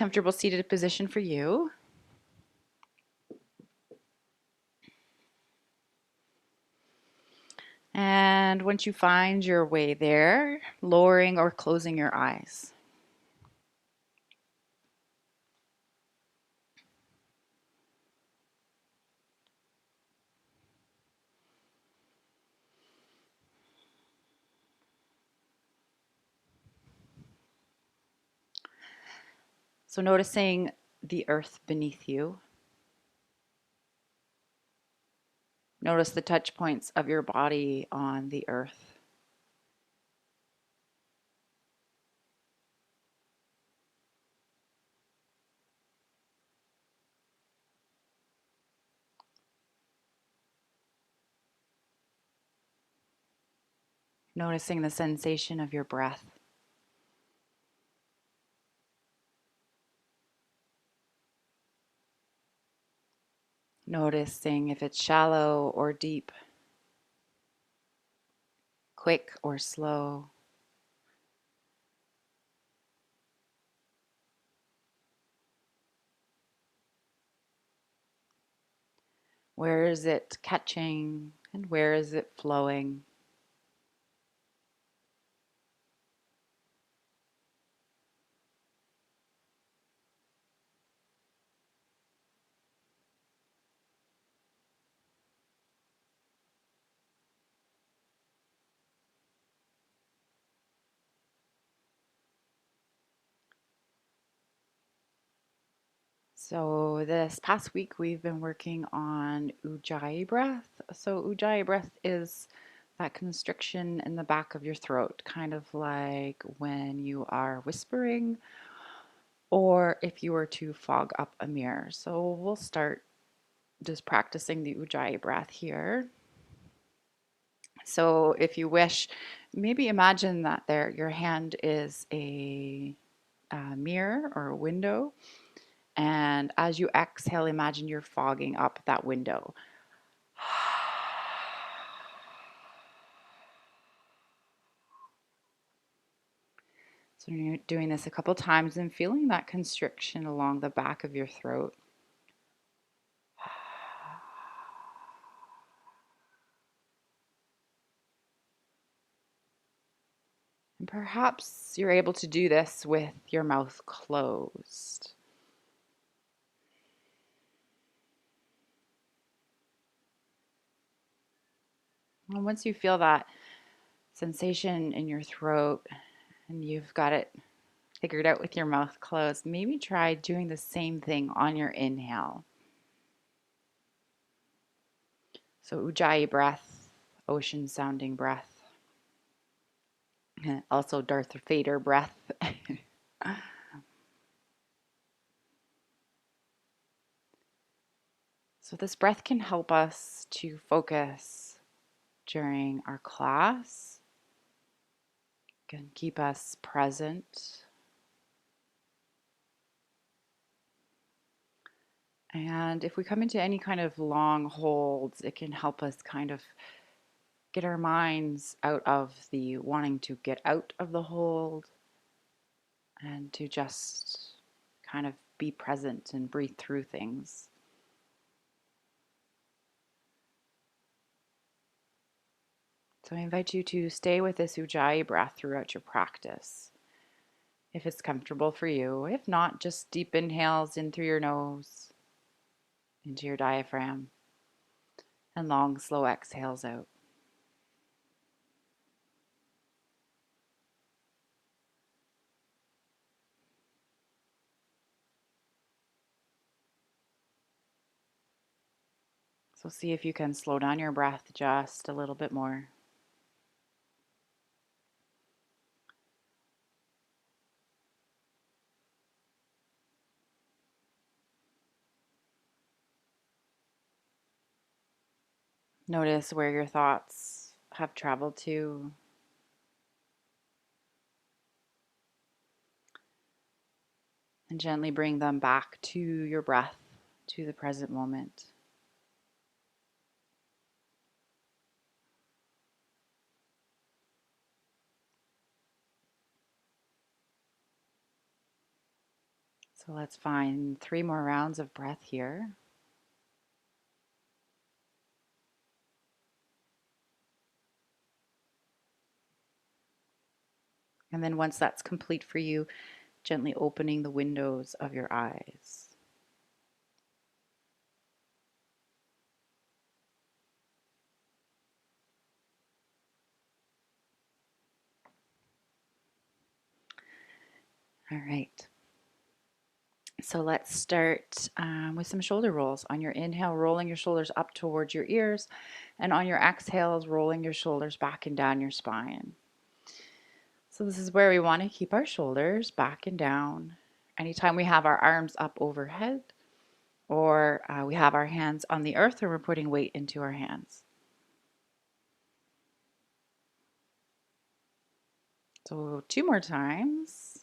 Comfortable seated position for you. And once you find your way there, lowering or closing your eyes. So noticing the earth beneath you. Notice the touch points of your body on the earth. Noticing the sensation of your breath. Noticing if it's shallow or deep, quick or slow. Where is it catching and where is it flowing? So this past week we've been working on Ujjayi Breath. So Ujjayi Breath is that constriction in the back of your throat, kind of like when you are whispering or if you were to fog up a mirror. So we'll start just practicing the Ujjayi Breath here. So if you wish, maybe imagine that your hand is a mirror or a window. And as you exhale, imagine you're fogging up that window. So you're doing this a couple times and feeling that constriction along the back of your throat. And perhaps you're able to do this with your mouth closed. And once you feel that sensation in your throat and you've got it figured out with your mouth closed, maybe try doing the same thing on your inhale. So Ujjayi breath, ocean sounding breath. Also Darth Vader breath. So this breath can help us to focus during our class, can keep us present. And if we come into any kind of long holds, it can help us kind of get our minds out of the wanting to get out of the hold and to just kind of be present and breathe through things. So I invite you to stay with this Ujjayi breath throughout your practice, if it's comfortable for you. If not, just deep inhales in through your nose, into your diaphragm, and long, slow exhales out. So see if you can slow down your breath just a little bit more. Notice where your thoughts have traveled to. And gently bring them back to your breath, to the present moment. So So let's find 3 more rounds of breath here. And then once that's complete for you, gently opening the windows of your eyes. All right. So let's start with some shoulder rolls. On your inhale, rolling your shoulders up towards your ears, and on your exhales, rolling your shoulders back and down your spine. So this is where we want to keep our shoulders back and down. Anytime we have our arms up overhead, or we have our hands on the earth, or we're putting weight into our hands. So 2 more times.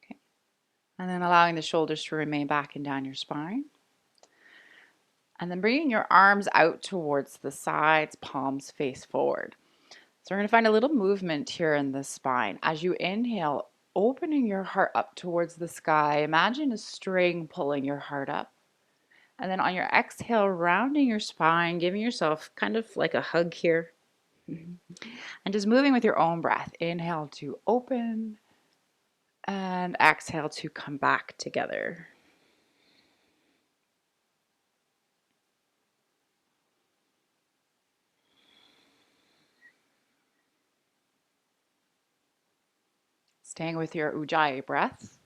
Okay. And then allowing the shoulders to remain back and down your spine. And then bringing your arms out towards the sides, palms face forward. So we're going to find a little movement here in the spine. As you inhale, opening your heart up towards the sky. Imagine a string pulling your heart up. And then on your exhale, rounding your spine, giving yourself kind of like a hug here. And just moving with your own breath. Inhale to open and exhale to come back together. Staying with your Ujjayi breath.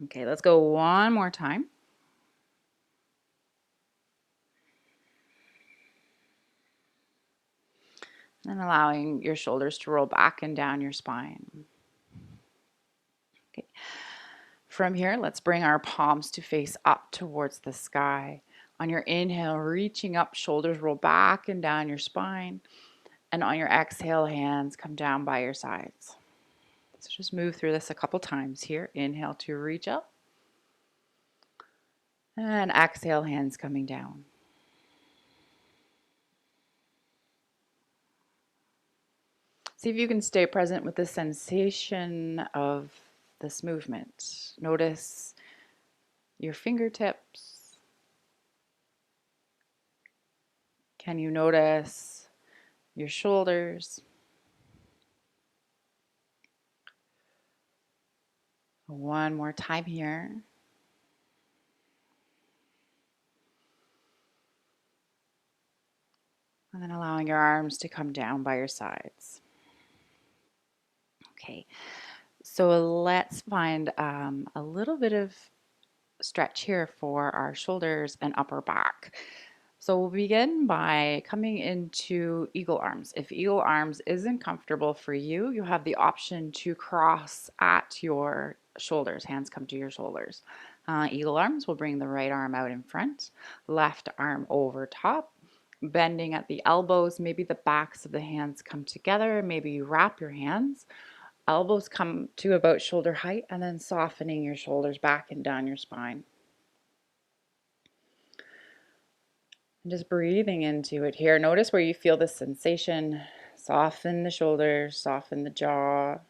Okay, let's go one more time. And allowing your shoulders to roll back and down your spine. Okay. From here, let's bring our palms to face up towards the sky. On your inhale, reaching up, shoulders roll back and down your spine. And on your exhale, hands come down by your sides. So just move through this a couple times here. Inhale to reach up. And exhale, hands coming down. See if you can stay present with the sensation of this movement. Notice your fingertips. Can you notice your shoulders? One more time here. And then allowing your arms to come down by your sides. Okay, so let's find a little bit of stretch here for our shoulders and upper back. So we'll begin by coming into eagle arms. If eagle arms isn't comfortable for you, you have the option to cross at your shoulders. Hands come to your shoulders. Eagle arms will bring the right arm out in front, left arm over top, bending at the elbows. Maybe the backs of the hands come together. Maybe you wrap your hands. Elbows come to about shoulder height, and then softening your shoulders back and down your spine. And just breathing into it here. Notice where you feel the sensation. Soften the shoulders, soften the jaw.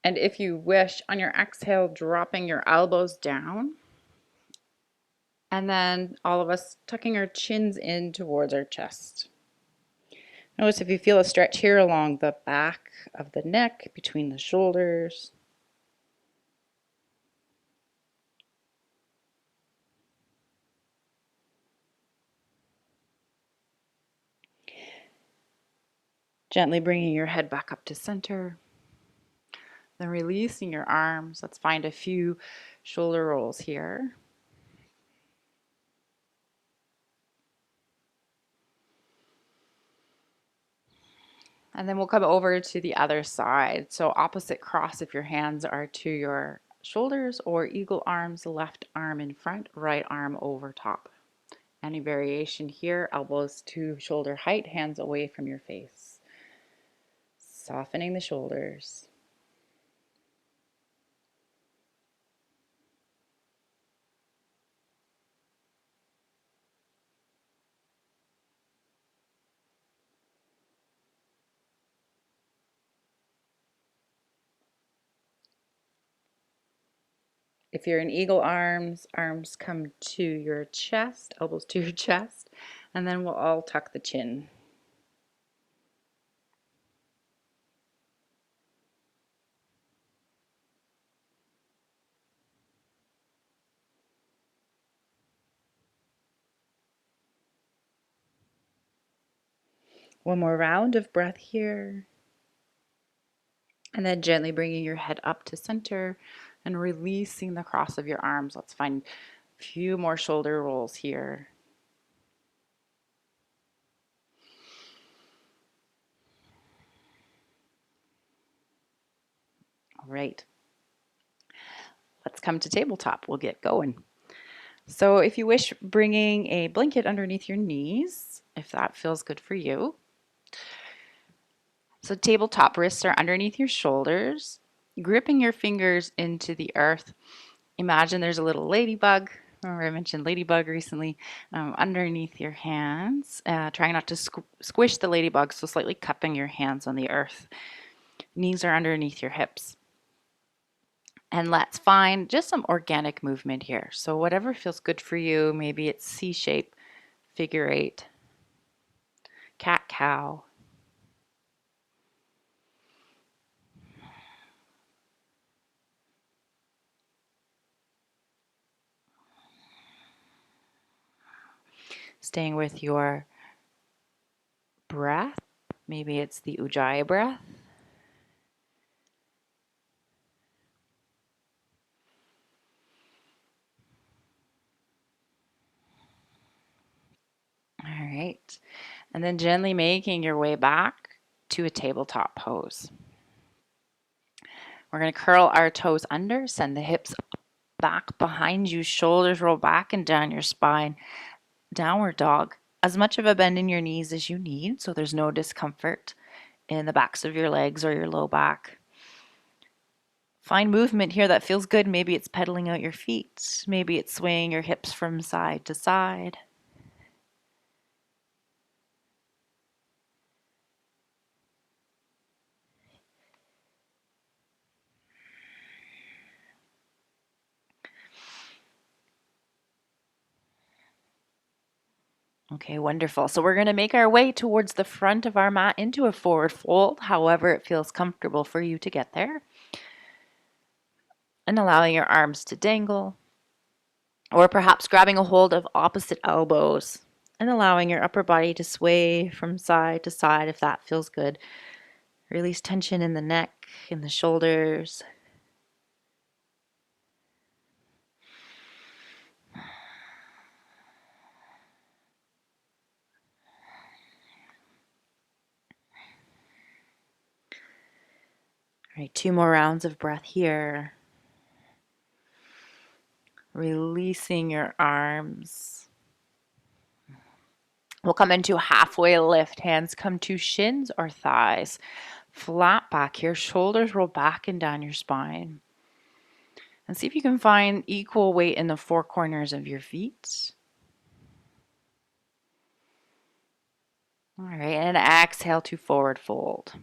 And if you wish, on your exhale, dropping your elbows down. And then all of us tucking our chins in towards our chest. Notice if you feel a stretch here along the back of the neck, between the shoulders. Gently bringing your head back up to center. Then releasing your arms. Let's find a few shoulder rolls here. And then we'll come over to the other side. So opposite cross if your hands are to your shoulders, or eagle arms, left arm in front, right arm over top. Any variation here, elbows to shoulder height, hands away from your face. Softening the shoulders. If you're in eagle arms, arms come to your chest, elbows to your chest, and then we'll all tuck the chin. One more round of breath here. And then gently bringing your head up to center and releasing the cross of your arms. Let's find a few more shoulder rolls here. All right. Let's come to tabletop. We'll get going. So if you wish, bringing a blanket underneath your knees, if that feels good for you. So tabletop, wrists are underneath your shoulders, gripping your fingers into the earth. Imagine there's a little ladybug. Remember I mentioned ladybug recently, underneath your hands. Trying not to squish the ladybug, so slightly cupping your hands on the earth. Knees are underneath your hips. And let's find just some organic movement here. So whatever feels good for you, maybe it's C-shape, figure eight, cat-cow. Staying with your breath, maybe it's the Ujjayi breath. All right. And then gently making your way back to a tabletop pose. We're going to curl our toes under, send the hips back behind you, shoulders roll back and down your spine. Downward dog. As much of a bend in your knees as you need, so there's no discomfort in the backs of your legs or your low back. Find movement here that feels good. Maybe it's pedaling out your feet. Maybe it's swaying your hips from side to side. Okay, wonderful. So we're going to make our way towards the front of our mat into a forward fold, however it feels comfortable for you to get there. And allowing your arms to dangle, or perhaps grabbing a hold of opposite elbows and allowing your upper body to sway from side to side if that feels good. Release tension in the neck, in the shoulders. All right, 2 more rounds of breath here. Releasing your arms. We'll come into a halfway lift. Hands come to shins or thighs. Flat back here. Shoulders roll back and down your spine. And see if you can find equal weight in the 4 corners of your feet. All right, and exhale to forward fold.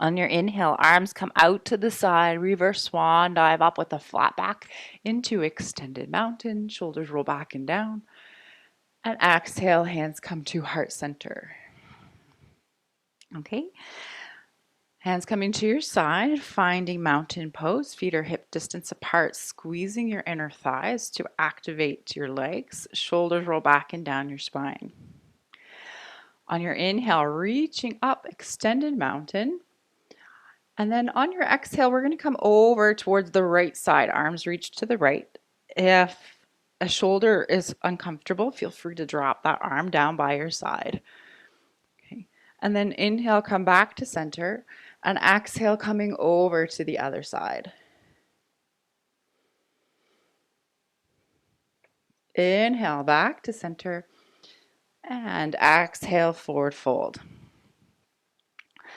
On your inhale, arms come out to the side, reverse swan dive up with a flat back into extended mountain, shoulders roll back and down. And exhale, hands come to heart center. Okay, hands coming to your side, finding mountain pose, feet are hip distance apart, squeezing your inner thighs to activate your legs, shoulders roll back and down your spine. On your inhale, reaching up, extended mountain. And then on your exhale, we're going to come over towards the right side. Arms reach to the right. If a shoulder is uncomfortable, feel free to drop that arm down by your side. Okay. And then inhale, come back to center. And exhale, coming over to the other side. Inhale, back to center. And exhale, forward fold.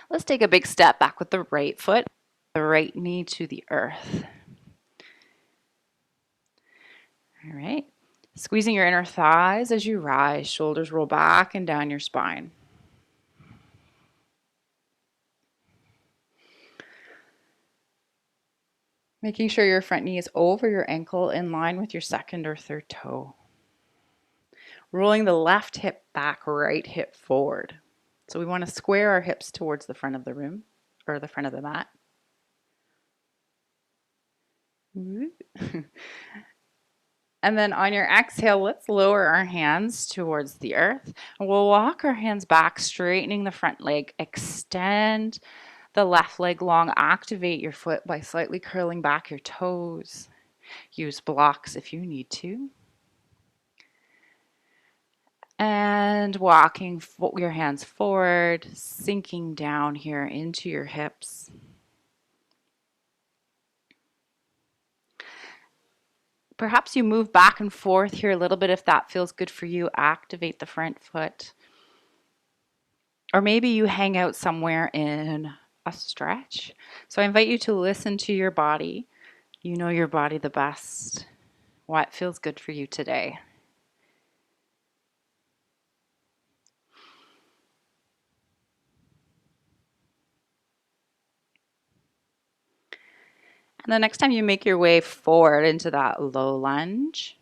Let's take a big step back with the right foot, the right knee to the earth. All right. Squeezing your inner thighs as you rise, shoulders roll back and down your spine. Making sure your front knee is over your ankle in line with your second or third toe. Rolling the left hip back, right hip forward. So we want to square our hips towards the front of the room or the front of the mat. And then on your exhale, let's lower our hands towards the earth. And we'll walk our hands back, straightening the front leg. Extend the left leg long. Activate your foot by slightly curling back your toes. Use blocks if you need to. And walking your hands forward, sinking down here into your hips. Perhaps you move back and forth here a little bit if that feels good for you. Activate the front foot. Or maybe you hang out somewhere in a stretch. So I invite you to listen to your body. You know your body the best. What feels good for you today? And the next time you make your way forward into that low lunge,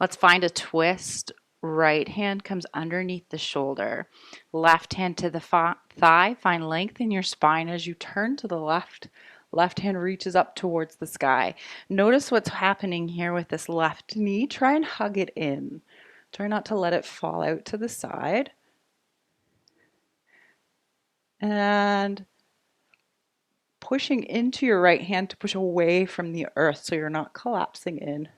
let's find a twist. Right hand comes underneath the shoulder. Left hand to the thigh. Find length in your spine as you turn to the left. Left hand reaches up towards the sky. Notice what's happening here with this left knee. Try and hug it in. Try not to let it fall out to the side. And pushing into your right hand to push away from the earth so you're not collapsing in.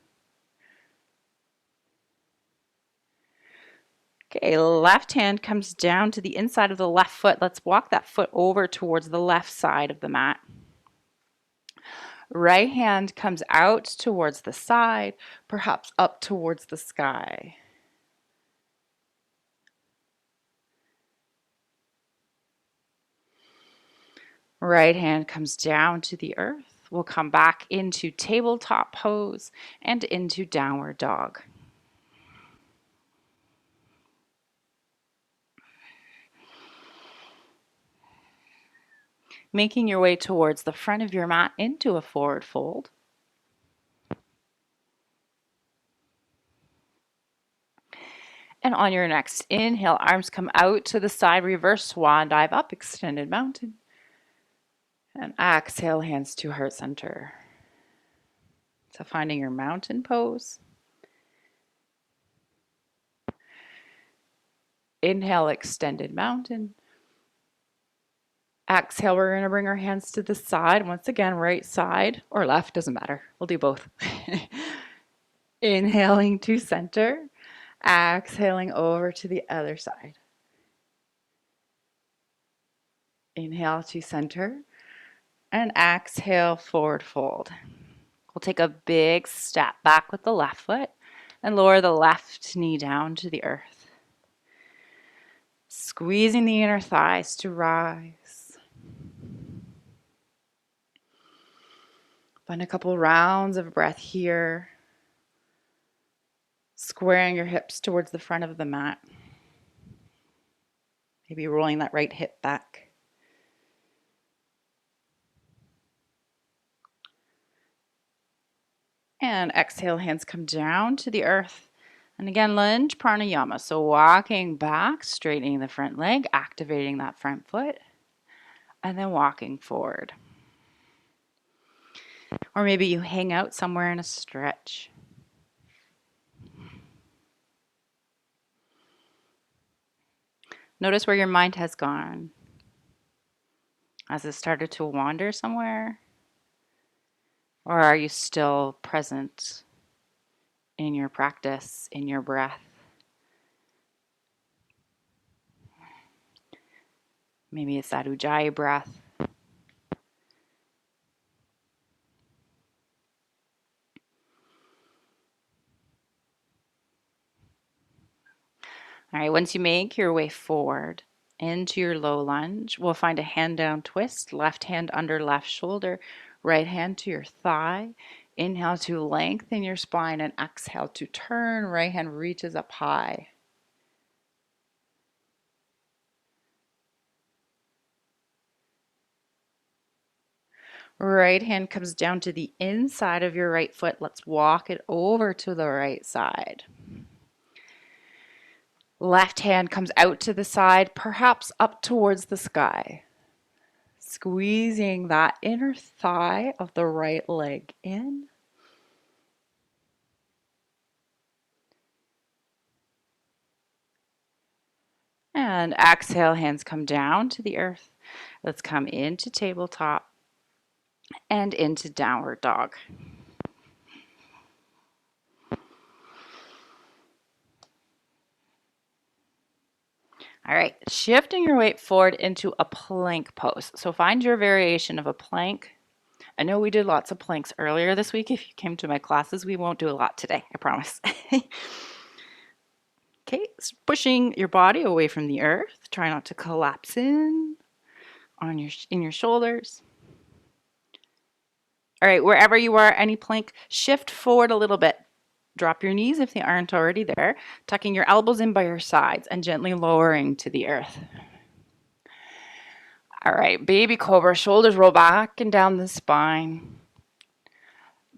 Okay, left hand comes down to the inside of the left foot. Let's walk that foot over towards the left side of the mat. Right hand comes out towards the side, perhaps up towards the sky. Right hand comes down to the earth. We'll come back into tabletop pose and into downward dog. Making your way towards the front of your mat into a forward fold. And on your next inhale, arms come out to the side, reverse swan dive up, extended mountain. And exhale, hands to heart center. So finding your mountain pose. Inhale, extended mountain. Exhale, we're going to bring our hands to the side. Once again, right side or left, doesn't matter. We'll do both. Inhaling to center. Exhaling over to the other side. Inhale to center. And exhale, forward fold. We'll take a big step back with the left foot and lower the left knee down to the earth. Squeezing the inner thighs to rise. Find a couple rounds of breath here. Squaring your hips towards the front of the mat. Maybe rolling that right hip back. And exhale, hands come down to the earth. And again, lunge pranayama. So walking back, straightening the front leg, activating that front foot, and then walking forward. Or maybe you hang out somewhere in a stretch. Notice where your mind has gone. Has it started to wander somewhere? Or are you still present in your practice, in your breath? Maybe it's that Ujjayi breath. All right, once you make your way forward into your low lunge, we'll find a hand down twist, left hand under left shoulder, right hand to your thigh. Inhale to lengthen your spine and exhale to turn. Right hand reaches up high. Right hand comes down to the inside of your right foot. Let's walk it over to the right side. Left hand comes out to the side, perhaps up towards the sky. Squeezing that inner thigh of the right leg in. And exhale, hands come down to the earth. Let's come into tabletop and into downward dog. All right, shifting your weight forward into a plank pose. So find your variation of a plank. I know we did lots of planks earlier this week. If you came to my classes, we won't do a lot today, I promise. Okay, so pushing your body away from the earth. Try not to collapse in your shoulders. All right, wherever you are, any plank, shift forward a little bit. Drop your knees if they aren't already there, tucking your elbows in by your sides and gently lowering to the earth. All right, baby cobra, shoulders roll back and down the spine.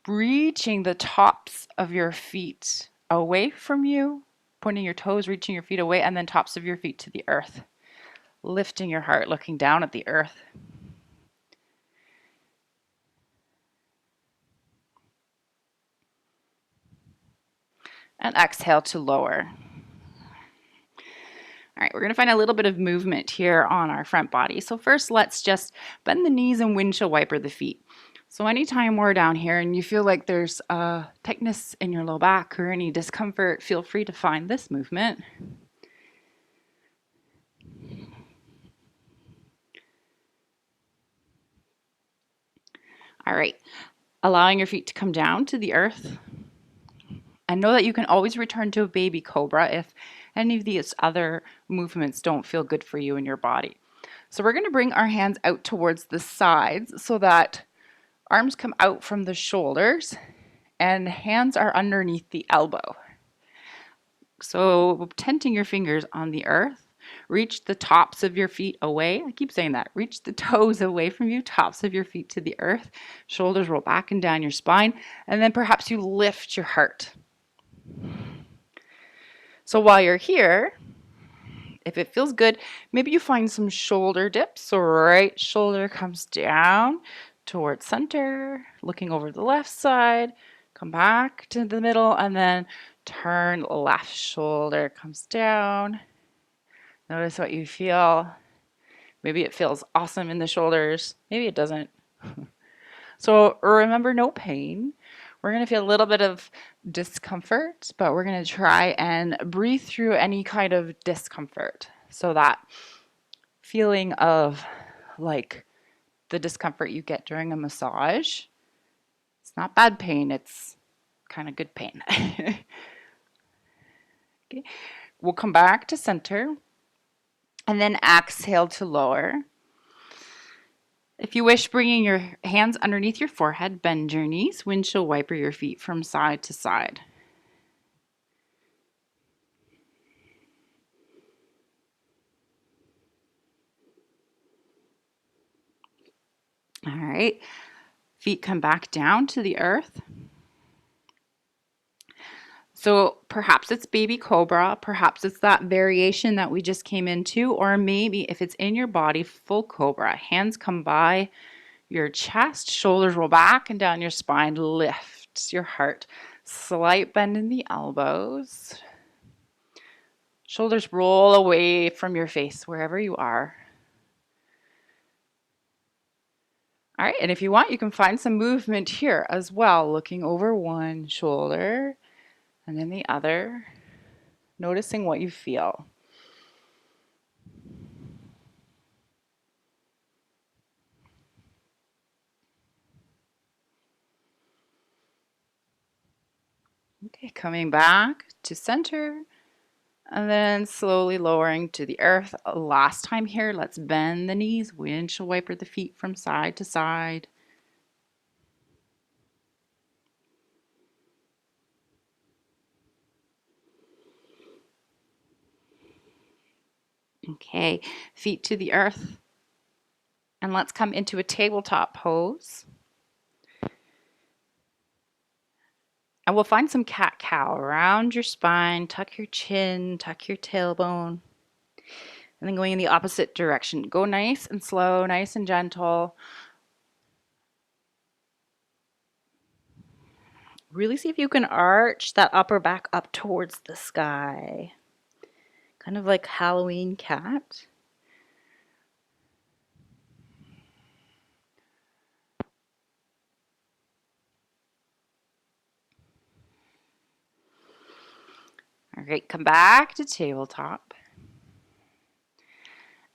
Reaching the tops of your feet away from you, pointing your toes, reaching your feet away, and then tops of your feet to the earth. Lifting your heart, looking down at the earth. And exhale to lower. All right, we're going to find a little bit of movement here on our front body. So first, let's just bend the knees and windshield wiper the feet. So anytime we're down here and you feel like there's a tightness in your low back or any discomfort, feel free to find this movement. All right, allowing your feet to come down to the earth. And know that you can always return to a baby cobra if any of these other movements don't feel good for you in your body. So we're going to bring our hands out towards the sides so that arms come out from the shoulders and hands are underneath the elbow. So tenting your fingers on the earth, reach the tops of your feet away. I keep saying that. Reach the toes away from you, tops of your feet to the earth. Shoulders roll back and down your spine. And then perhaps you lift your heart. So while you're here, if it feels good, maybe you find some shoulder dips. So right shoulder comes down towards center, looking over the left side, come back to the middle, and then turn left shoulder comes down. Notice what you feel. Maybe it feels awesome in the shoulders. Maybe it doesn't. So remember, no pain. We're going to feel a little bit of discomfort, but we're going to try and breathe through any kind of discomfort. So that feeling of like the discomfort you get during a massage, it's not bad pain, it's kind of good pain. Okay. We'll come back to center and then exhale to lower. If you wish, bringing your hands underneath your forehead, bend your knees, windshield wiper your feet from side to side. All right, feet come back down to the earth. So perhaps it's baby cobra, perhaps it's that variation that we just came into, or maybe if it's in your body, full cobra. Hands come by your chest, shoulders roll back and down your spine, lift your heart. Slight bend in the elbows. Shoulders roll away from your face wherever you are. All right, and if you want, you can find some movement here as well, looking over one shoulder and then the other, noticing what you feel. Okay, coming back to center and then slowly lowering to the earth. Last time here, let's bend the knees, windshield wiper the feet from side to side. Okay, feet to the earth. And let's come into a tabletop pose. And we'll find some cat-cow around your spine, tuck your chin, tuck your tailbone. And then going in the opposite direction. Go nice and slow, nice and gentle. Really see if you can arch that upper back up towards the sky. Kind of like Halloween cat. All right, come back to tabletop.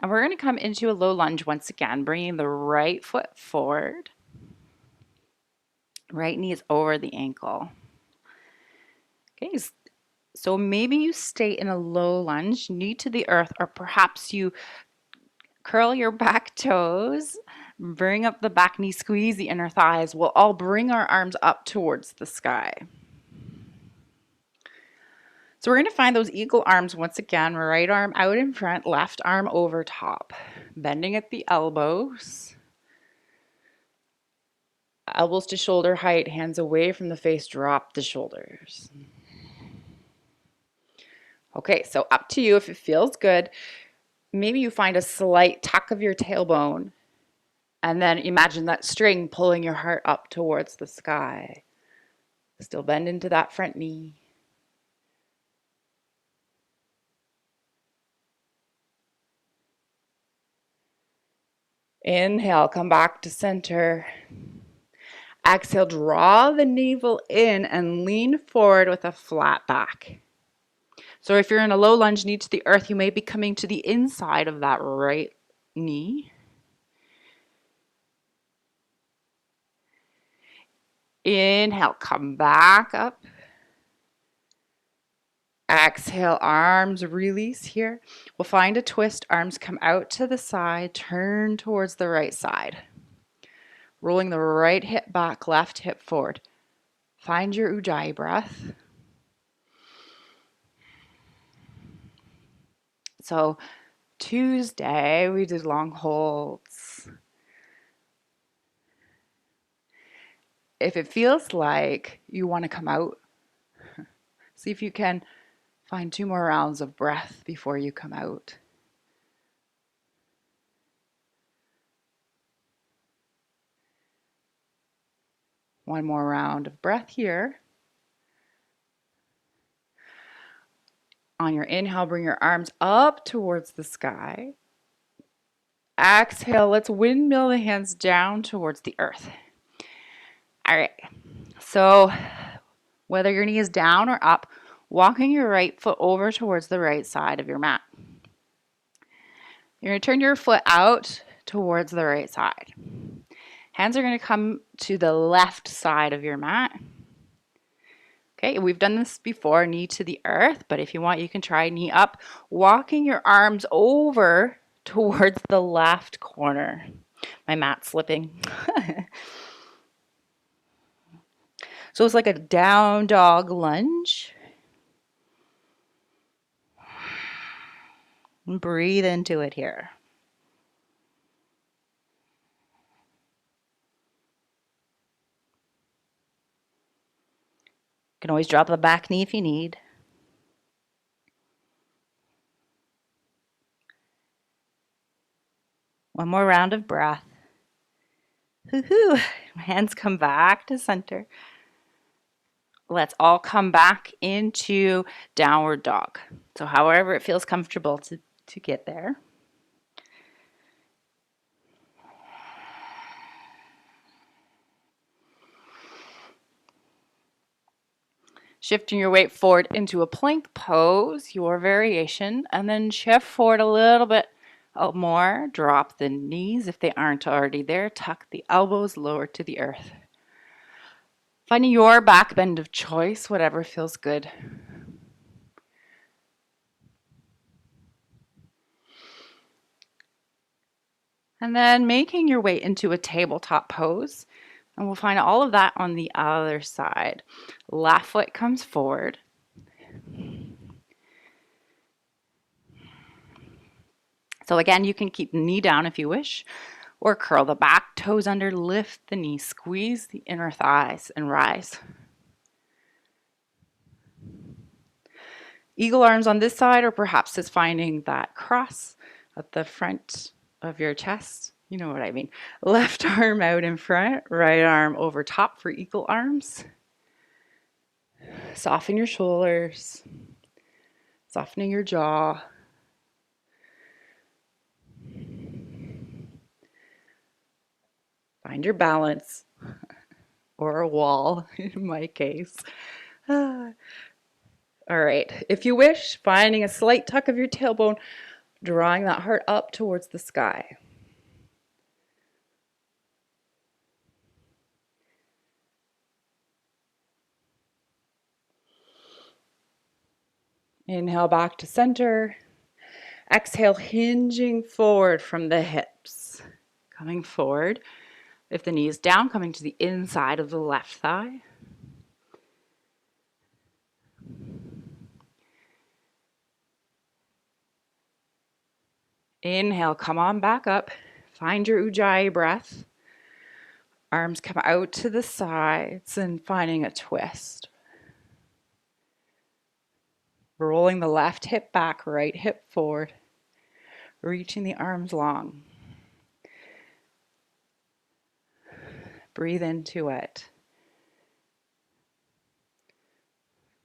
And we're going to come into a low lunge once again, bringing the right foot forward. Right knee is over the ankle. Okay, so maybe you stay in a low lunge, knee to the earth, or perhaps you curl your back toes, bring up the back knee, squeeze the inner thighs. We'll all bring our arms up towards the sky. So we're going to find those eagle arms once again, right arm out in front, left arm over top, bending at the elbows. Elbows to shoulder height, hands away from the face, drop the shoulders. Okay, so up to you if it feels good. Maybe you find a slight tuck of your tailbone and then imagine that string pulling your heart up towards the sky. Still bend into that front knee. Inhale, come back to center. Exhale, draw the navel in and lean forward with a flat back. So if you're in a low lunge, knee to the earth, you may be coming to the inside of that right knee. Inhale, come back up. Exhale, arms release here. We'll find a twist, arms come out to the side, turn towards the right side. Rolling the right hip back, left hip forward. Find your Ujjayi breath. So Tuesday, we did long holds. If it feels like you want to come out, see if you can find 2 more rounds of breath before you come out. One more round of breath here. On your inhale, bring your arms up towards the sky. Exhale, let's windmill the hands down towards the earth. All right, so whether your knee is down or up, walking your right foot over towards the right side of your mat. You're going to turn your foot out towards the right side. Hands are going to come to the left side of your mat. Okay, we've done this before, knee to the earth, but if you want, you can try knee up, walking your arms over towards the left corner. My mat's slipping. So it's like a down dog lunge. And breathe into it here. You can always drop the back knee if you need. One more round of breath. Woohoo! Hands come back to center. Let's all come back into downward dog. So however it feels comfortable to get there. Shifting your weight forward into a plank pose, your variation, and then shift forward a little bit more. Drop the knees if they aren't already there. Tuck the elbows lower to the earth. Finding your back bend of choice, whatever feels good. And then making your way into a tabletop pose. And we'll find all of that on the other side. Left foot comes forward. So again, you can keep the knee down if you wish, or curl the back toes under, lift the knee, squeeze the inner thighs, and rise. Eagle arms on this side, or perhaps just finding that cross at the front of your chest. You know what I mean. Left arm out in front, right arm over top for eagle arms. Soften your shoulders, softening your jaw. Find your balance, or a wall in my case. All right, if you wish, finding a slight tuck of your tailbone, drawing that heart up towards the sky. Inhale back to center. Exhale, hinging forward from the hips. Coming forward. If the knee is down, coming to the inside of the left thigh. Inhale, come on back up. Find your Ujjayi breath. Arms come out to the sides and finding a twist. Rolling the left hip back, right hip forward. Reaching the arms long. Breathe into it.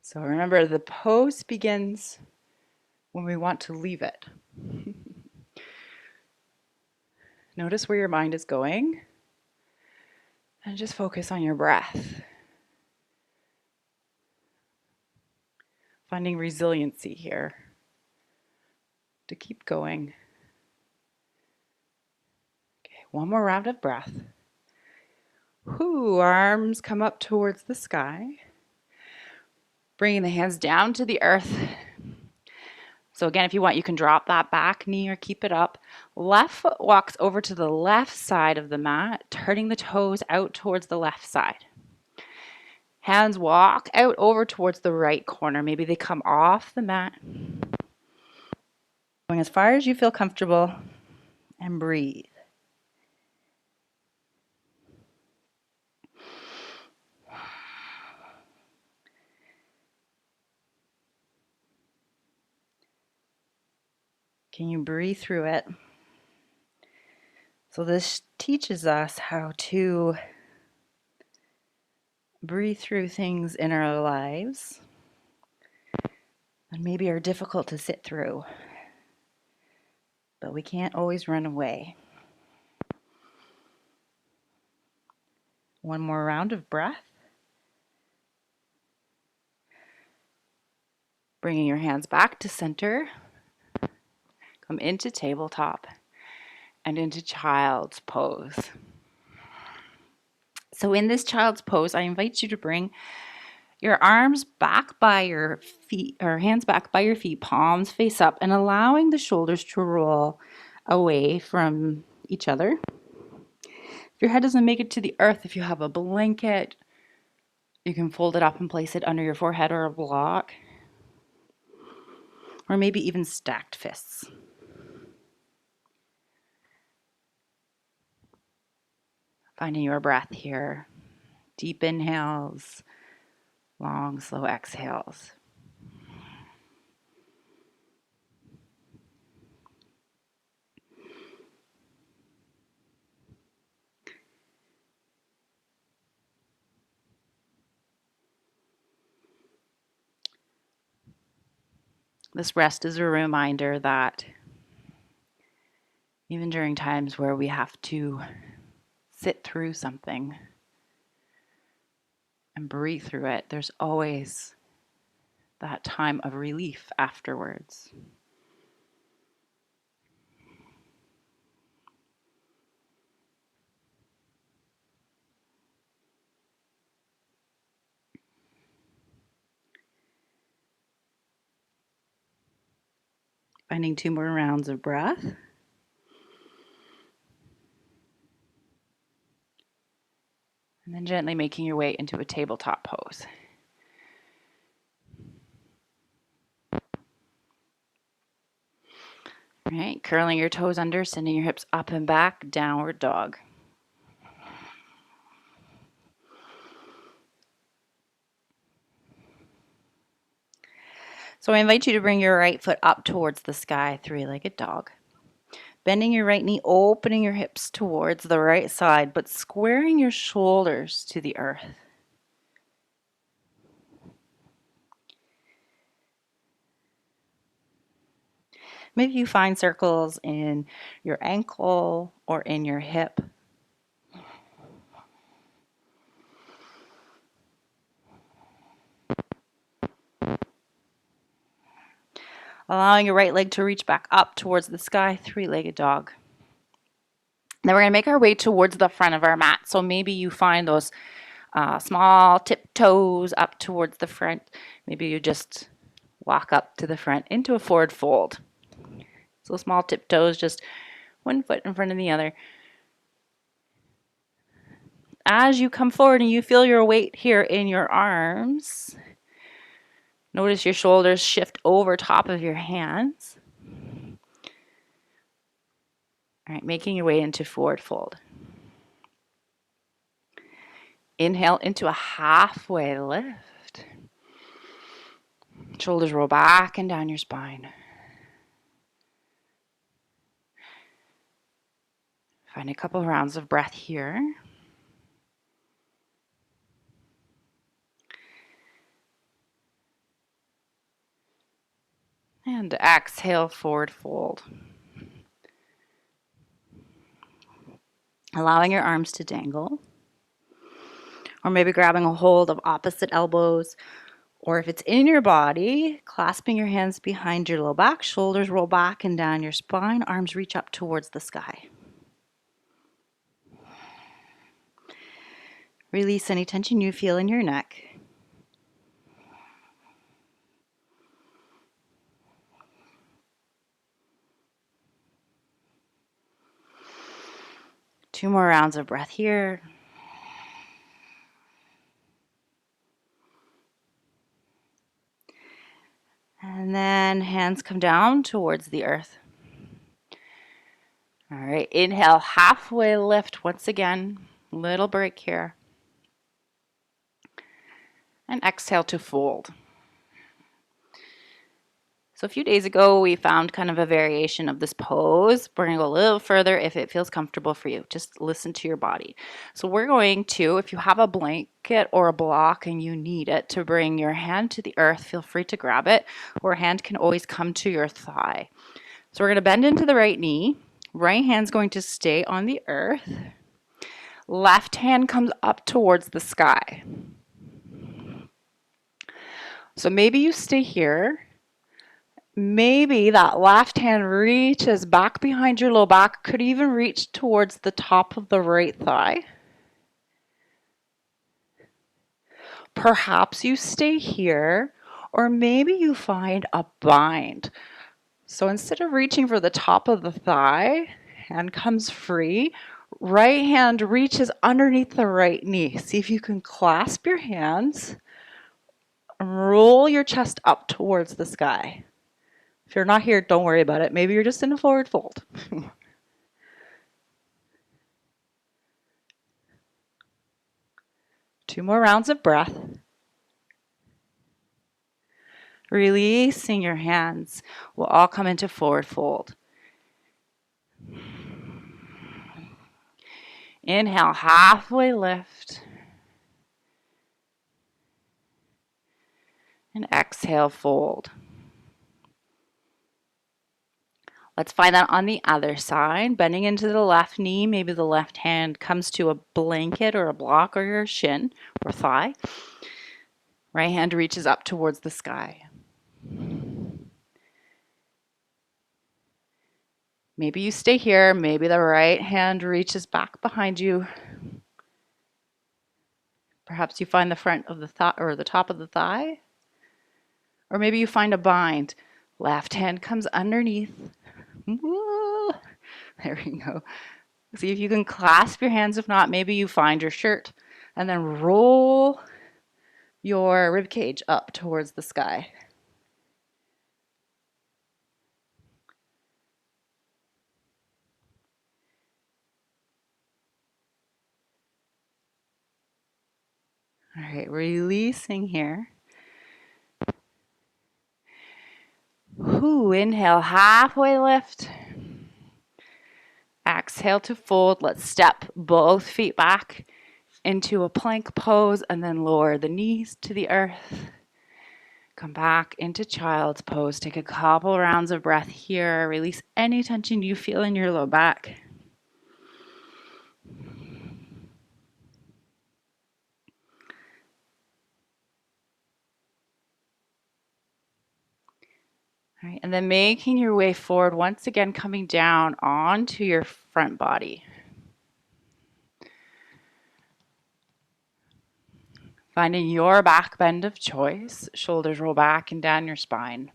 So remember, the pose begins when we want to leave it. Notice where your mind is going and just focus on your breath. Finding resiliency here to keep going. Okay, one more round of breath. Arms come up towards the sky. Bringing the hands down to the earth. So again, if you want, you can drop that back knee or keep it up. Left foot walks over to the left side of the mat, turning the toes out towards the left side. Hands walk out over towards the right corner. Maybe they come off the mat. Going as far as you feel comfortable, and breathe. Can you breathe through it? So this teaches us how to breathe through things in our lives that maybe are difficult to sit through, but we can't always run away. One more round of breath. Bringing your hands back to center. Come into tabletop and into child's pose. So in this child's pose, I invite you to bring your arms back by your feet, or hands back by your feet, palms face up, and allowing the shoulders to roll away from each other. If your head doesn't make it to the earth, if you have a blanket, you can fold it up and place it under your forehead or a block, or maybe even stacked fists. Finding your breath here. Deep inhales, long, slow exhales. This rest is a reminder that even during times where we have to sit through something and breathe through it, there's always that time of relief afterwards. Finding 2 more rounds of breath. And then gently making your way into a tabletop pose. All right, curling your toes under, sending your hips up and back, downward dog. So I invite you to bring your right foot up towards the sky, three-legged dog. Bending your right knee, opening your hips towards the right side, but squaring your shoulders to the earth. Maybe you find circles in your ankle or in your hip. Allowing your right leg to reach back up towards the sky, three-legged dog. Then we're going to make our way towards the front of our mat. So maybe you find those small tiptoes up towards the front. Maybe you just walk up to the front into a forward fold. So small tiptoes, just one foot in front of the other. As you come forward and you feel your weight here in your arms, notice your shoulders shift over top of your hands. All right, making your way into forward fold. Inhale into a halfway lift. Shoulders roll back and down your spine. Find a couple rounds of breath here. And exhale, forward fold. Allowing your arms to dangle. Or maybe grabbing a hold of opposite elbows. Or if it's in your body, clasping your hands behind your low back, shoulders roll back and down your spine, arms reach up towards the sky. Release any tension you feel in your neck. Two more rounds of breath here. And then hands come down towards the earth. All right, inhale, halfway lift once again. Little break here. And exhale to fold. So a few days ago, we found kind of a variation of this pose. We're going to go a little further if it feels comfortable for you. Just listen to your body. So we're going to, if you have a blanket or a block and you need it, to bring your hand to the earth, feel free to grab it, or hand can always come to your thigh. So we're going to bend into the right knee. Right hand's going to stay on the earth. Left hand comes up towards the sky. So maybe you stay here. Maybe that left hand reaches back behind your low back, could even reach towards the top of the right thigh. Perhaps you stay here, or maybe you find a bind. So instead of reaching for the top of the thigh, hand comes free, right hand reaches underneath the right knee. See if you can clasp your hands and roll your chest up towards the sky. If you're not here, don't worry about it. Maybe you're just in a forward fold. Two more rounds of breath. Releasing your hands. We'll all come into forward fold. Inhale, halfway lift. And exhale, fold. Let's find that on the other side. Bending into the left knee. Maybe the left hand comes to a blanket or a block or your shin or thigh. Right hand reaches up towards the sky. Maybe you stay here. Maybe the right hand reaches back behind you. Perhaps you find the front of the thigh or the top of the thigh. Or maybe you find a bind. Left hand comes underneath. Woo! There we go. See if you can clasp your hands. If not, maybe you find your shirt and then roll your rib cage up towards the sky. All right, releasing here. Inhale, halfway lift. Exhale to fold. Let's step both feet back into a plank pose and then lower the knees to the earth. Come back into child's pose. Take a couple rounds of breath here. Release any tension you feel in your low back. All right, and then making your way forward, once again coming down onto your front body. Finding your back bend of choice. Shoulders roll back and down your spine.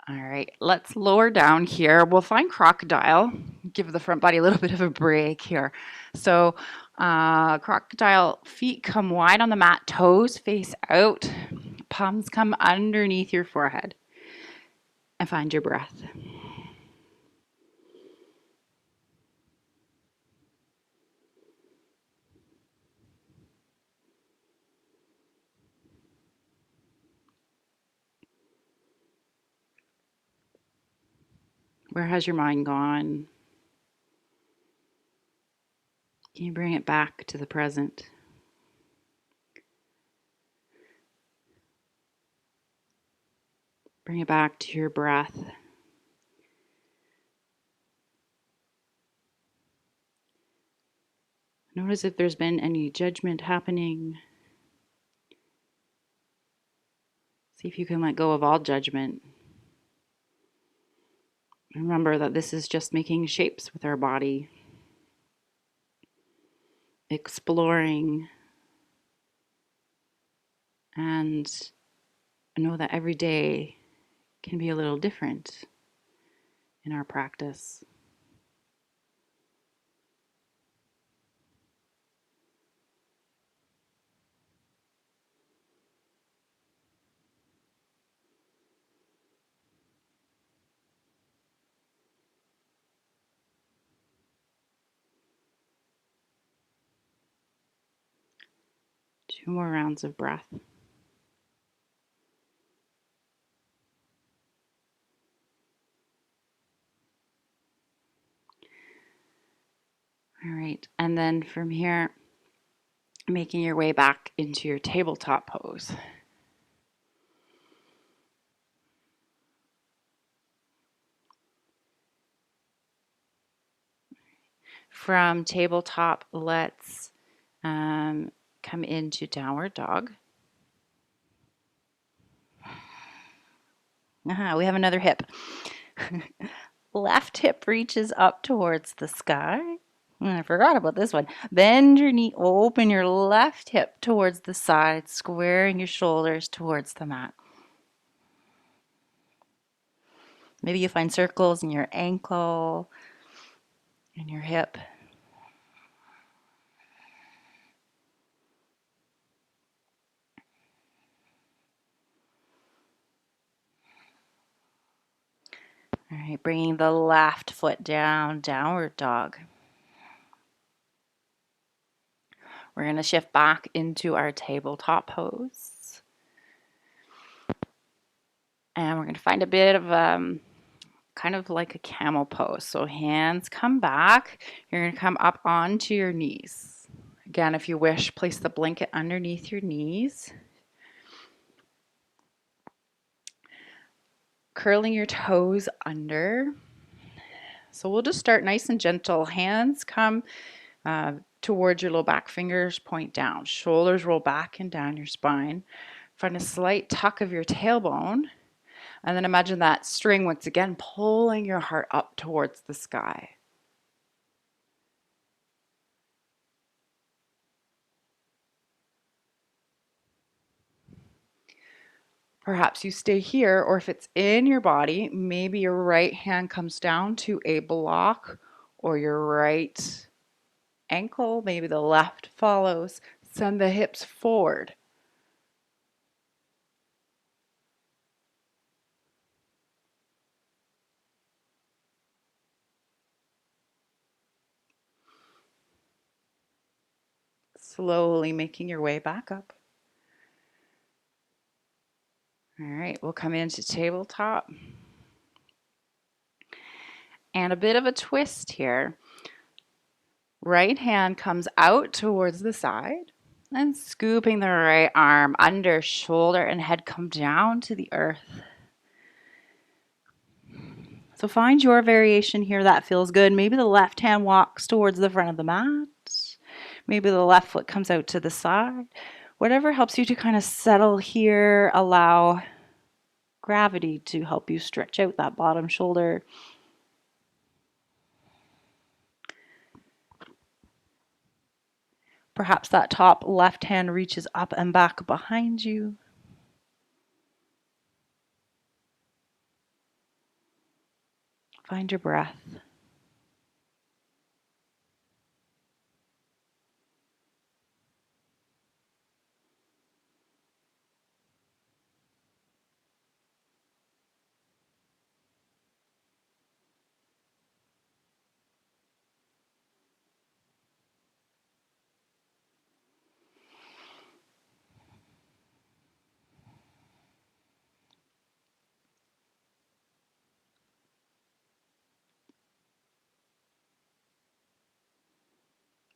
All right, let's lower down here. We'll find crocodile. Give the front body a little bit of a break here. So crocodile, feet come wide on the mat, toes face out, palms come underneath your forehead. And find your breath. Where has your mind gone? Can you bring it back to the present? Bring it back to your breath. Notice if there's been any judgment happening. See if you can let go of all judgment. Remember that this is just making shapes with our body. Exploring. And know that every day can be a little different in our practice. Two more rounds of breath. All right, and then from here, making your way back into your tabletop pose. From tabletop, let's come into downward dog. We have another hip. Left hip reaches up towards the sky. I forgot about this one. Bend your knee, open your left hip towards the side, squaring your shoulders towards the mat. Maybe you find circles in your ankle and your hip. All right, bringing the left foot down, downward dog. We're going to shift back into our tabletop pose. And we're going to find a bit of kind of like a camel pose. So hands come back. You're going to come up onto your knees. Again, if you wish, place the blanket underneath your knees. Curling your toes under. So we'll just start nice and gentle. Hands come towards your low back, fingers point down. Shoulders roll back and down your spine. Find a slight tuck of your tailbone. And then imagine that string once again pulling your heart up towards the sky. Perhaps you stay here, or if it's in your body, maybe your right hand comes down to a block or your right ankle, maybe the left follows. Send the hips forward. Slowly making your way back up. All right, we'll come into tabletop. And a bit of a twist here. Right hand comes out towards the side and scooping the right arm under, shoulder and head come down to the earth. So find your variation here that feels good. Maybe the left hand walks towards the front of the mat. Maybe the left foot comes out to the side. Whatever helps you to kind of settle here, allow gravity to help you stretch out that bottom shoulder. Perhaps that top left hand reaches up and back behind you. Find your breath.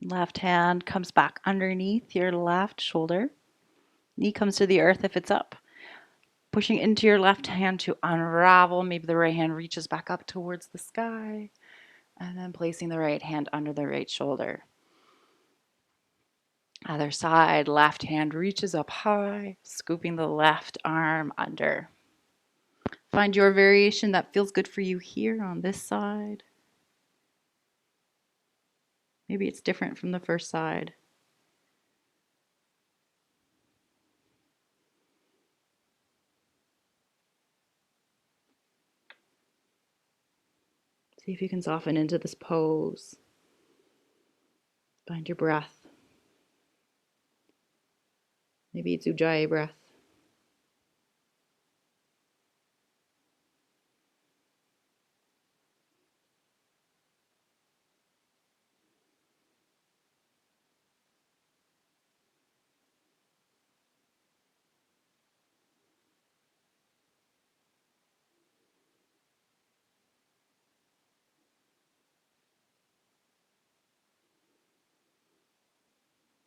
Left hand comes back underneath your left shoulder. Knee comes to the earth if it's up. Pushing into your left hand to unravel. Maybe the right hand reaches back up towards the sky. And then placing the right hand under the right shoulder. Other side, left hand reaches up high, scooping the left arm under. Find your variation that feels good for you here on this side. Maybe it's different from the first side. See if you can soften into this pose. Find your breath. Maybe it's Ujjayi Breath.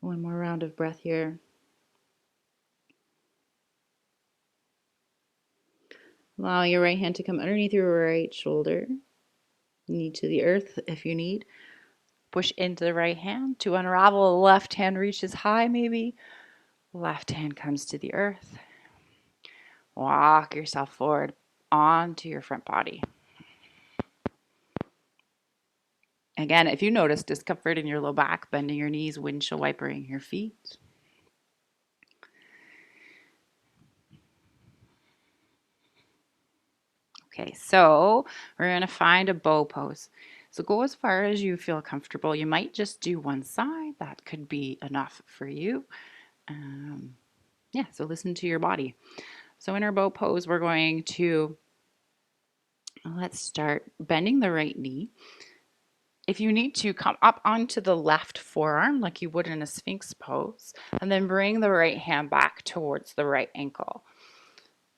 One more round of breath here. Allow your right hand to come underneath your right shoulder. Knee to the earth if you need. Push into the right hand to unravel. The left hand reaches high maybe. Left hand comes to the earth. Walk yourself forward onto your front body. Again, if you notice discomfort in your low back, bending your knees, windshield wipering your feet. Okay, so we're going to find a bow pose. So go as far as you feel comfortable. You might just do one side. That could be enough for you. So listen to your body. So in our bow pose, we're going to, let's start bending the right knee. If you need to, come up onto the left forearm like you would in a Sphinx pose, and then bring the right hand back towards the right ankle.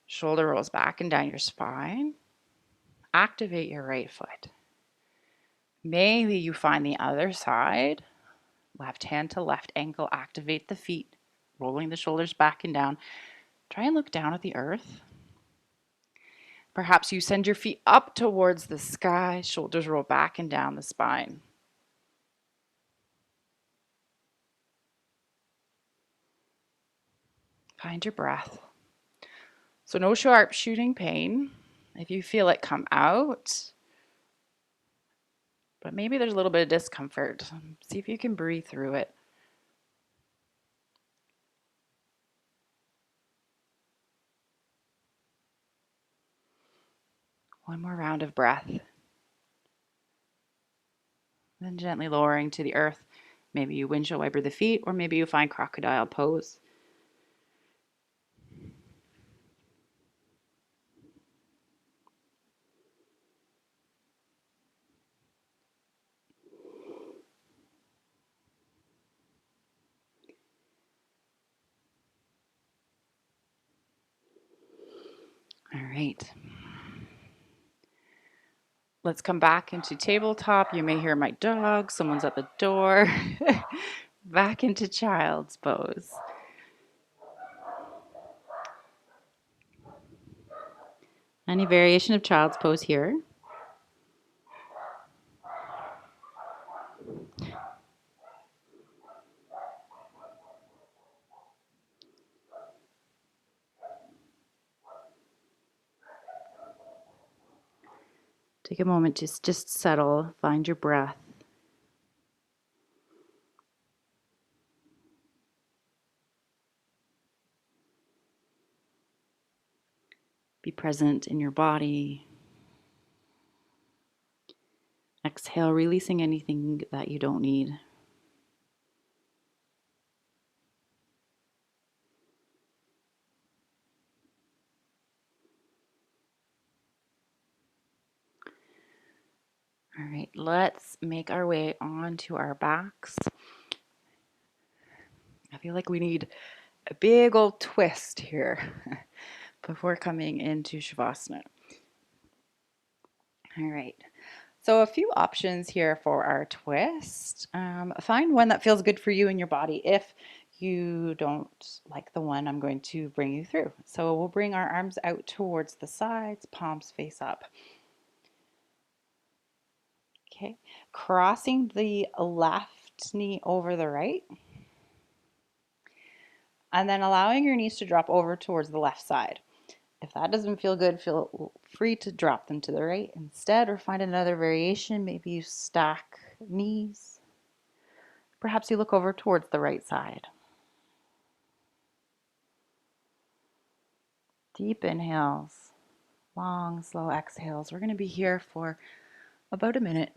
Shoulder rolls back and down your spine. Activate your right foot. Maybe you find the other side. Left hand to left ankle. Activate the feet, rolling the shoulders back and down. Try and look down at the earth. Perhaps you send your feet up towards the sky. Shoulders roll back and down the spine. Find your breath. So no sharp shooting pain. If you feel it come out, but maybe there's a little bit of discomfort, see if you can breathe through it. One more round of breath. Then gently lowering to the earth. Maybe you windshield wiper the feet, or maybe you find crocodile pose. All right. Let's come back into tabletop. You may hear my dog. Someone's at the door. Back into child's pose. Any variation of child's pose here. Take a moment to just settle, find your breath. Be present in your body. Exhale, releasing anything that you don't need. All right, let's make our way onto our backs. I feel like we need a big old twist here before coming into Shavasana. All right, so a few options here for our twist. Find one that feels good for you and your body if you don't like the one I'm going to bring you through. So we'll bring our arms out towards the sides, palms face up. Okay, crossing the left knee over the right. And then allowing your knees to drop over towards the left side. If that doesn't feel good, feel free to drop them to the right instead, or find another variation. Maybe you stack knees. Perhaps you look over towards the right side. Deep inhales, long, slow exhales. We're going to be here for about a minute.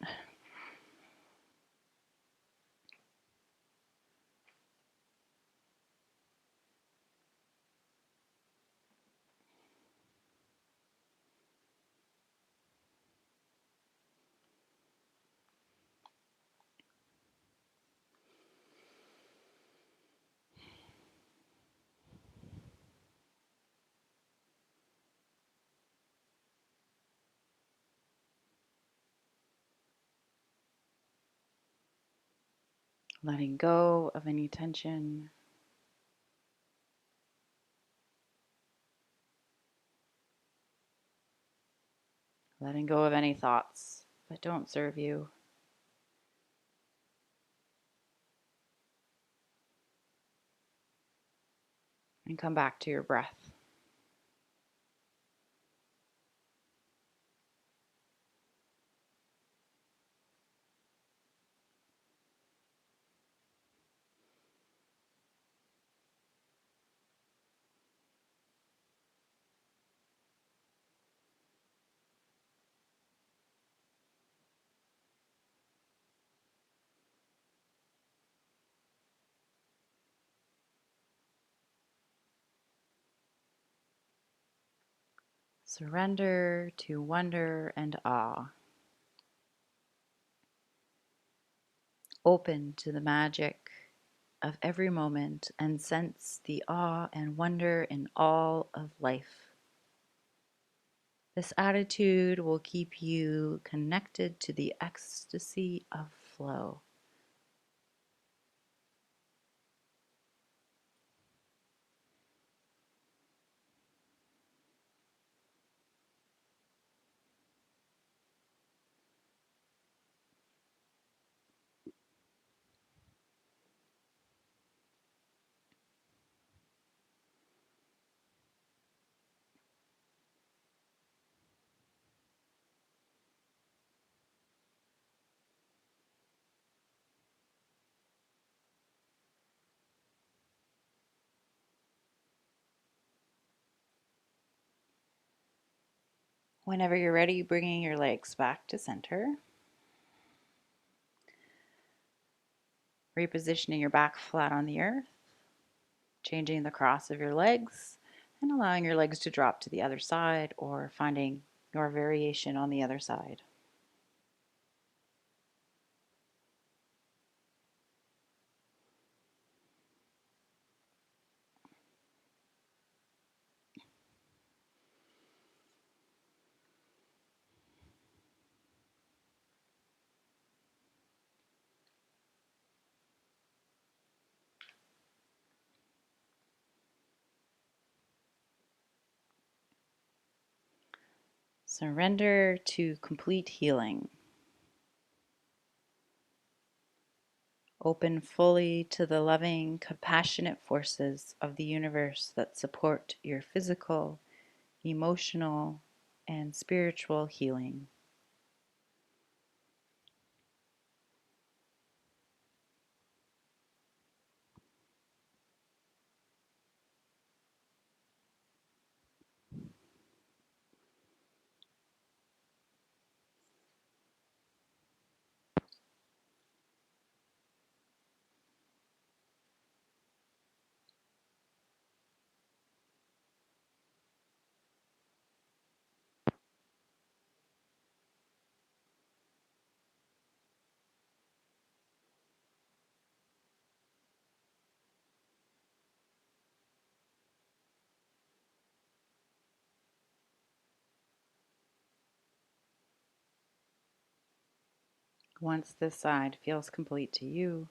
Letting go of any tension. Letting go of any thoughts that don't serve you. And come back to your breath. Surrender to wonder and awe. Open to the magic of every moment and sense the awe and wonder in all of life. This attitude will keep you connected to the ecstasy of flow. Whenever you're ready, bringing your legs back to center. Repositioning your back flat on the earth. Changing the cross of your legs and allowing your legs to drop to the other side or finding your variation on the other side. Surrender to complete healing. Open fully to the loving, compassionate forces of the universe that support your physical, emotional, and spiritual healing. Once this side feels complete to you,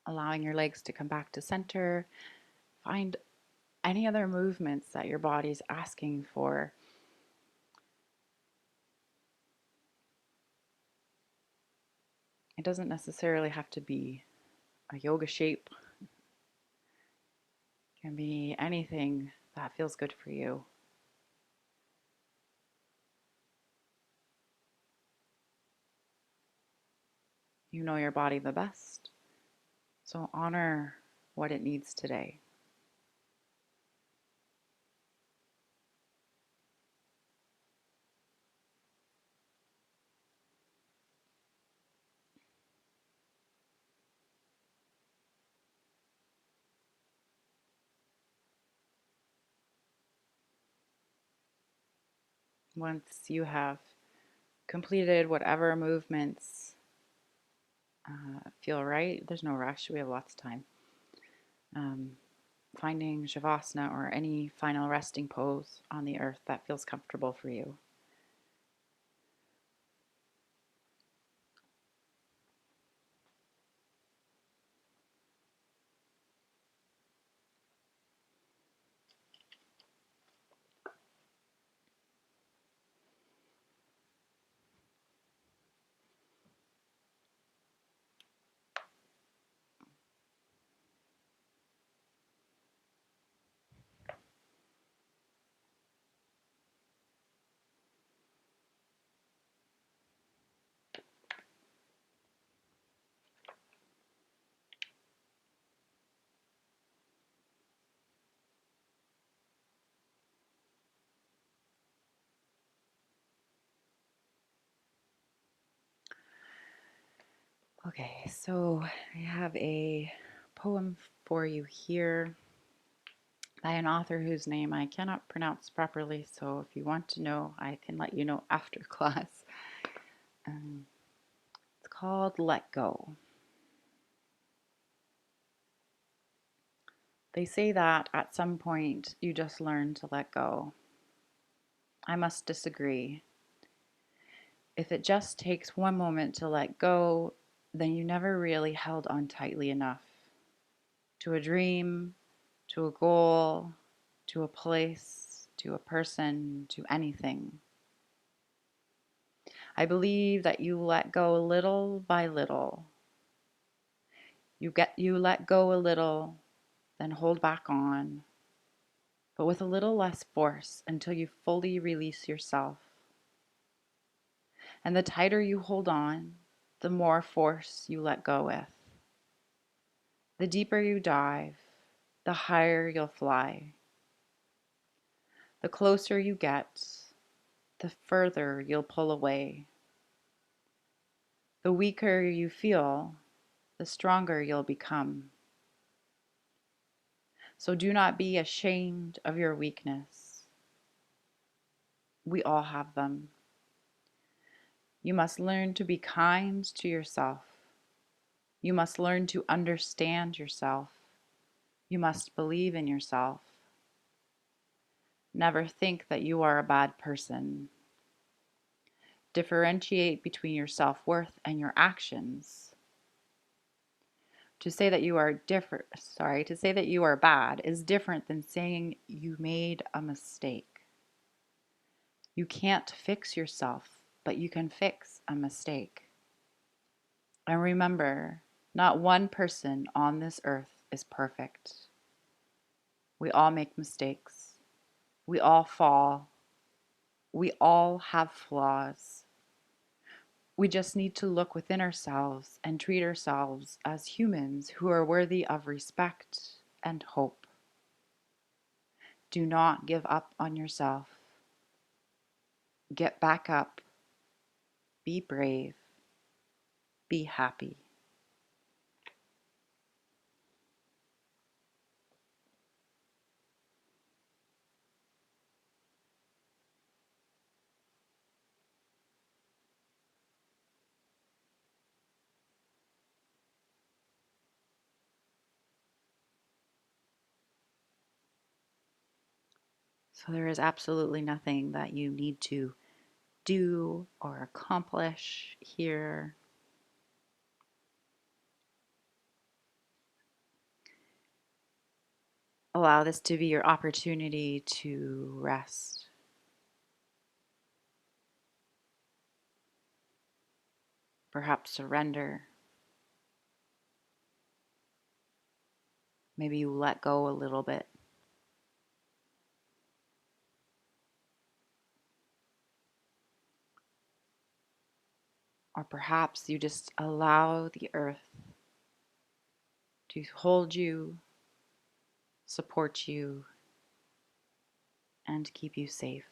allowing your legs to come back to center, find any other movements that your body's asking for. It doesn't necessarily have to be a yoga shape. It can be anything that feels good for you. You know your body the best, so honor what it needs today. Once you have completed whatever movements feel right, there's no rush, we have lots of time. Finding Shavasana or any final resting pose on the earth that feels comfortable for you. Okay, so I have a poem for you here by an author whose name I cannot pronounce properly, so if you want to know, I can let you know after class. It's called Let Go. They say that at some point you just learn to let go. I must disagree. If it just takes one moment to let go, then you never really held on tightly enough to a dream, to a goal, to a place, to a person, to anything. I believe that you let go little by little. You let go a little, then hold back on, but with a little less force until you fully release yourself. And the tighter you hold on, the more force you let go with. The deeper you dive, the higher you'll fly. The closer you get, the further you'll pull away. The weaker you feel, the stronger you'll become. So do not be ashamed of your weakness. We all have them. You must learn to be kind to yourself. You must learn to understand yourself. You must believe in yourself. Never think that you are a bad person. Differentiate between your self-worth and your actions. To say that you are to say that you are bad is different than saying you made a mistake. You can't fix yourself, but you can fix a mistake. And remember, not one person on this earth is perfect. We all make mistakes. We all fall. We all have flaws. We just need to look within ourselves and treat ourselves as humans who are worthy of respect and hope. Do not give up on yourself. Get back up. Be brave. Be happy. So there is absolutely nothing that you need to do or accomplish here. Allow this to be your opportunity to rest. Perhaps surrender. Maybe you let go a little bit. Or perhaps you just allow the earth to hold you, support you, and keep you safe.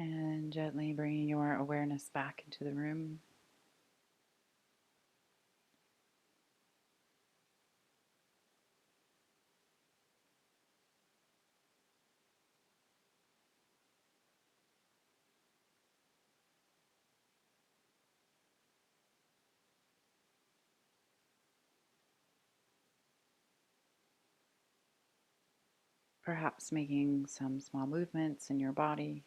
And gently bringing your awareness back into the room. Perhaps making some small movements in your body.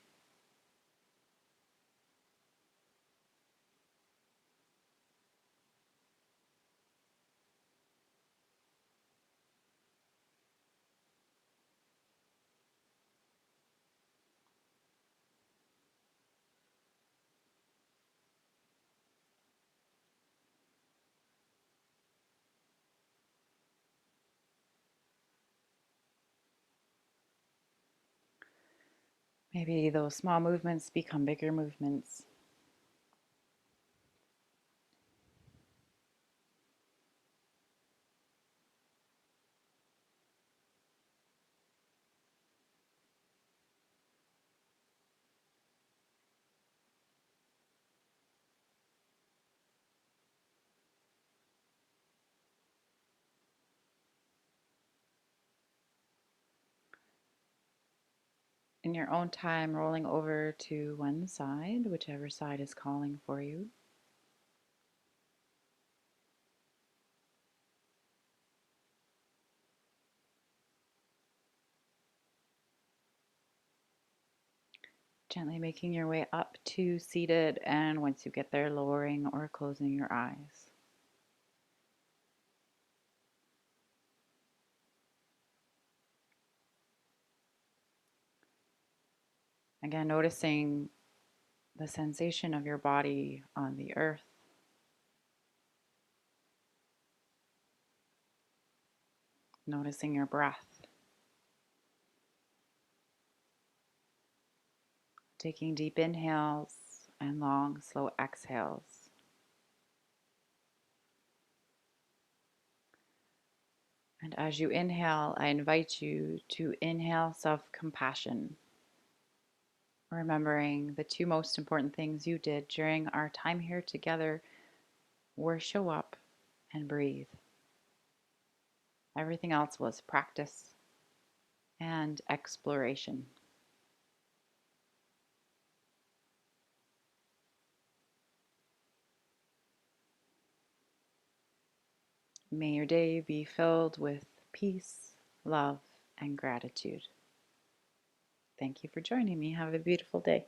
Maybe those small movements become bigger movements. In your own time, rolling over to one side, whichever side is calling for you. Gently making your way up to seated, and once you get there, lowering or closing your eyes. Again, noticing the sensation of your body on the earth. Noticing your breath. Taking deep inhales and long, slow exhales. And as you inhale, I invite you to inhale self-compassion, remembering the two most important things you did during our time here together were show up and breathe. Everything else was practice and exploration. May your day be filled with peace, love, and gratitude. Thank you for joining me. Have a beautiful day.